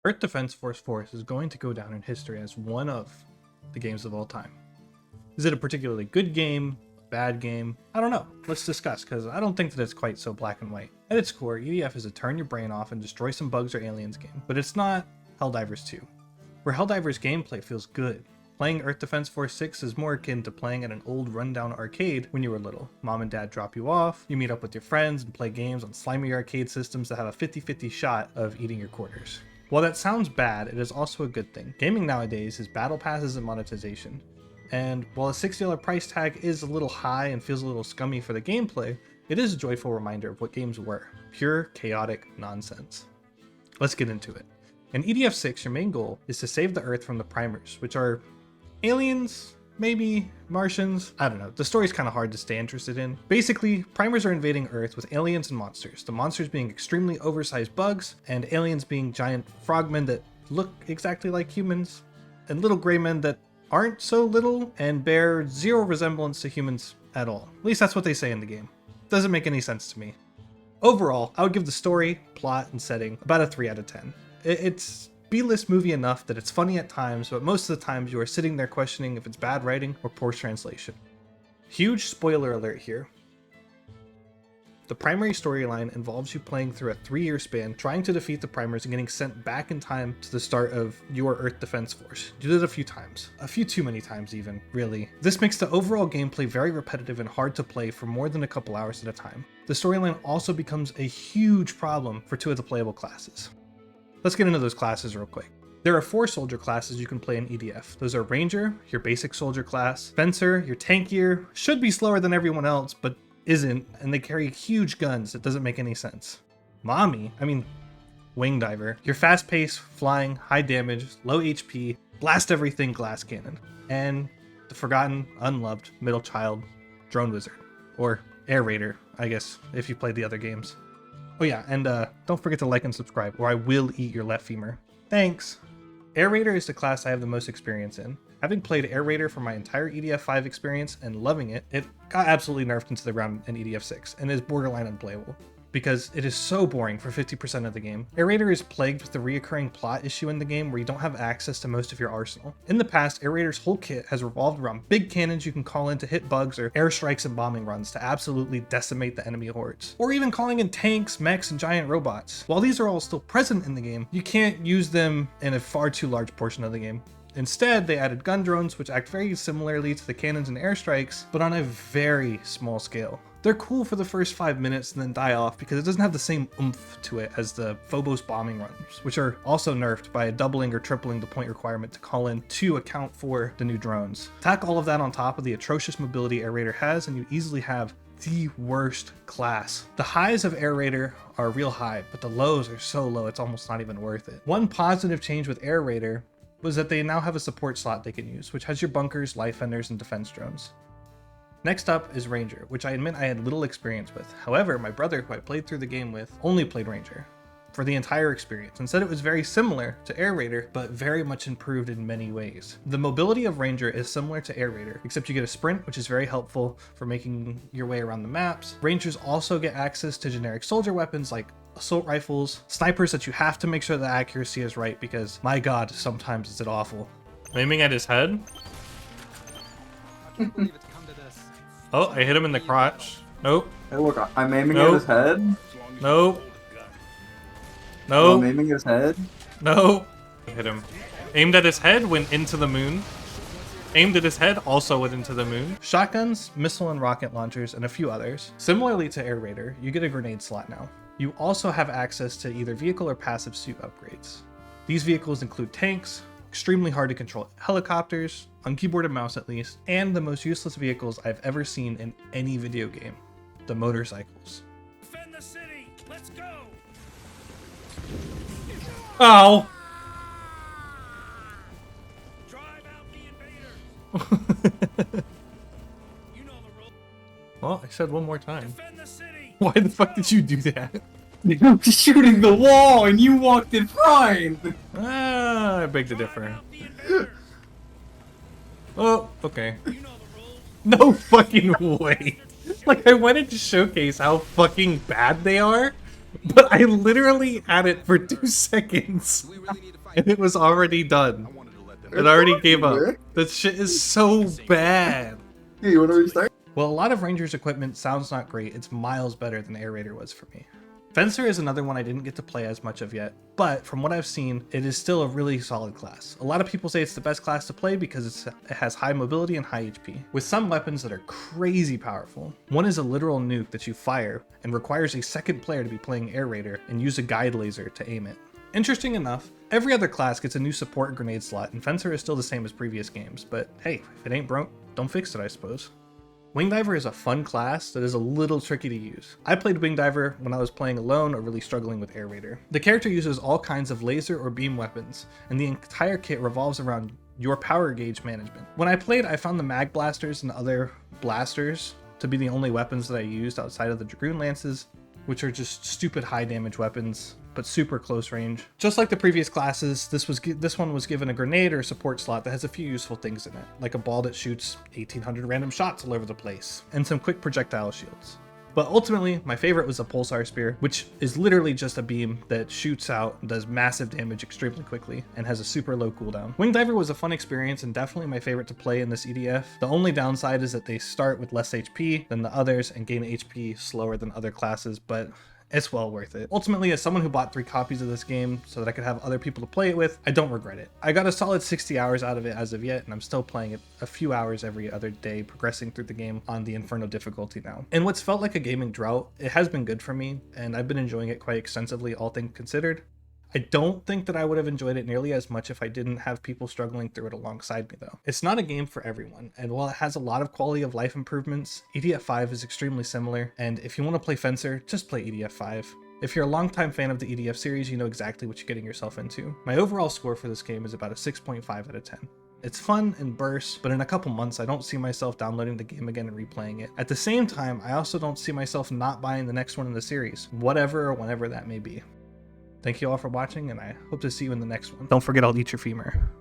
Earth Defense Force Force is going to go down in history as one of the games of all time. Is it a particularly good game? A bad game? I don't know. Let's discuss, because I don't think that it's quite so black and white. At its core, EDF is a turn your brain off and destroy some bugs or aliens game, but it's not Helldivers 2, where Helldivers gameplay feels good. Playing Earth Defense Force 6 is more akin to playing at an old rundown arcade when you were little. Mom and dad drop you off, you meet up with your friends and play games on slimy arcade systems that have a 50-50 shot of eating your quarters. While that sounds bad, it is also a good thing. Gaming nowadays is battle passes and monetization. And while a $60 price tag is a little high and feels a little scummy for the gameplay, it is a joyful reminder of what games were. Pure, chaotic nonsense. Let's get into it. In EDF6, your main goal is to save the Earth from the primers, which are aliens, maybe Martians, I don't know. The story's kind of hard to stay interested in. Basically, primers are invading Earth with aliens and monsters. The monsters being extremely oversized bugs, and aliens being giant frogmen that look exactly like humans, and little gray men that aren't so little and bear zero resemblance to humans at all. At least that's what they say in the game. Doesn't make any sense to me. Overall, I would give the story, plot, and setting about a 3 out of 10. It's B-list movie enough that it's funny at times, but most of the times you are sitting there questioning if it's bad writing or poor translation. Huge spoiler alert here. The primary storyline involves you playing through a 3-year span, trying to defeat the primers and getting sent back in time to the start of your Earth Defense Force. You did it a few times. A few too many times even, really. This makes the overall gameplay very repetitive and hard to play for more than a couple hours at a time. The storyline also becomes a huge problem for 2 of the playable classes. Let's get into those classes real quick. There are 4 soldier classes you can play in EDF. Those are Ranger, your basic soldier class, Fencer, your tankier, should be slower than everyone else, but isn't, and they carry huge guns that doesn't make any sense. Wing Diver, your fast-paced, flying, high damage, low HP, blast everything glass cannon. And the forgotten, unloved middle child, Drone Wizard, or Air Raider, I guess, if you played the other games. Oh yeah, and don't forget to like and subscribe, or I will eat your left femur. Thanks! Air Raider is the class I have the most experience in. Having played Air Raider for my entire EDF5 experience and loving it, it got absolutely nerfed into the ground in EDF6 and is borderline unplayable, because it is so boring for 50% of the game. Air Raider is plagued with the reoccurring plot issue in the game where you don't have access to most of your arsenal. In the past, Air Raider's whole kit has revolved around big cannons you can call in to hit bugs, or airstrikes and bombing runs to absolutely decimate the enemy hordes, or even calling in tanks, mechs, and giant robots. While these are all still present in the game, you can't use them in a far too large portion of the game. Instead, they added gun drones, which act very similarly to the cannons and airstrikes, but on a very small scale. They're cool for the first 5 minutes and then die off because it doesn't have the same oomph to it as the Phobos bombing runs, which are also nerfed by doubling or tripling the point requirement to call in to account for the new drones. Tack all of that on top of the atrocious mobility Air Raider has, and you easily have the worst class. The highs of Air Raider are real high, but the lows are so low it's almost not even worth it. One positive change with Air Raider was that they now have a support slot they can use, which has your bunkers, life fenders, and defense drones. Next up is Ranger, which I admit I had little experience with. However, my brother, who I played through the game with, only played Ranger for the entire experience and said it was very similar to Air Raider, but very much improved in many ways. The mobility of Ranger is similar to Air Raider, except you get a sprint, which is very helpful for making your way around the maps. Rangers also get access to generic soldier weapons like assault rifles, snipers that you have to make sure the accuracy is right because, my god, sometimes is it awful. Aiming at his head? Oh, I hit him in the crotch. Nope. Hey, look, I'm aiming at his head. Nope. Nope. I'm aiming at his head. Nope. Hit him. Aimed at his head, went into the moon. Aimed at his head, also went into the moon. Shotguns, missile and rocket launchers, and a few others. Similarly to Air Raider, you get a grenade slot now. You also have access to either vehicle or passive suit upgrades. These vehicles include tanks, extremely hard to control helicopters, on keyboard and mouse at least, and the most useless vehicles I've ever seen in any video game, the motorcycles. Defend the city! Let's go! Ow! Drive out the invaders! You know the rules. Well, I said one more time. Defend the city! Why the fuck did you do that? You were shooting the wall and you walked in front! I beg to differ. Drive out the invaders! Oh, okay. You know the rules. No fucking way. Like, I wanted to showcase how fucking bad they are, But I literally had it for 2 seconds. And it was already done. It already gave up. That shit is so bad. Hey, you want to restart? Well, a lot of Rangers equipment sounds not great. It's miles better than Air Raider was for me. Fencer is another one I didn't get to play as much of yet, but from what I've seen, it is still a really solid class. A lot of people say it's the best class to play because it has high mobility and high HP, with some weapons that are crazy powerful. One is a literal nuke that you fire and requires a second player to be playing Air Raider and use a guide laser to aim it. Interesting enough, every other class gets a new support grenade slot, and Fencer is still the same as previous games, but hey, if it ain't broke, don't fix it, I suppose. Wing Diver is a fun class that is a little tricky to use. I played Wing Diver when I was playing alone or really struggling with Air Raider. The character uses all kinds of laser or beam weapons, and the entire kit revolves around your power gauge management. When I played, I found the mag blasters and other blasters to be the only weapons that I used outside of the Dragoon Lances, which are just stupid high damage weapons, but super close range. Just like the previous classes, this one was given a grenade or support slot that has a few useful things in it, like a ball that shoots 1800 random shots all over the place, and some quick projectile shields. But ultimately, my favorite was a Pulsar Spear, which is literally just a beam that shoots out and does massive damage extremely quickly, and has a super low cooldown. Wing Diver was a fun experience and definitely my favorite to play in this EDF. The only downside is that they start with less HP than the others and gain HP slower than other classes, but it's well worth it. Ultimately, as someone who bought 3 copies of this game so that I could have other people to play it with, I don't regret it. I got a solid 60 hours out of it as of yet, and I'm still playing it a few hours every other day, progressing through the game on the Inferno difficulty now. In what's felt like a gaming drought, it has been good for me, and I've been enjoying it quite extensively, all things considered. I don't think that I would have enjoyed it nearly as much if I didn't have people struggling through it alongside me though. It's not a game for everyone, and while it has a lot of quality of life improvements, EDF5 is extremely similar, and if you want to play Fencer, just play EDF5. If you're a longtime fan of the EDF series, you know exactly what you're getting yourself into. My overall score for this game is about a 6.5 out of 10. It's fun and bursts, but in a couple months I don't see myself downloading the game again and replaying it. At the same time, I also don't see myself not buying the next one in the series, whatever or whenever that may be. Thank you all for watching, and I hope to see you in the next one. Don't forget, I'll eat your femur.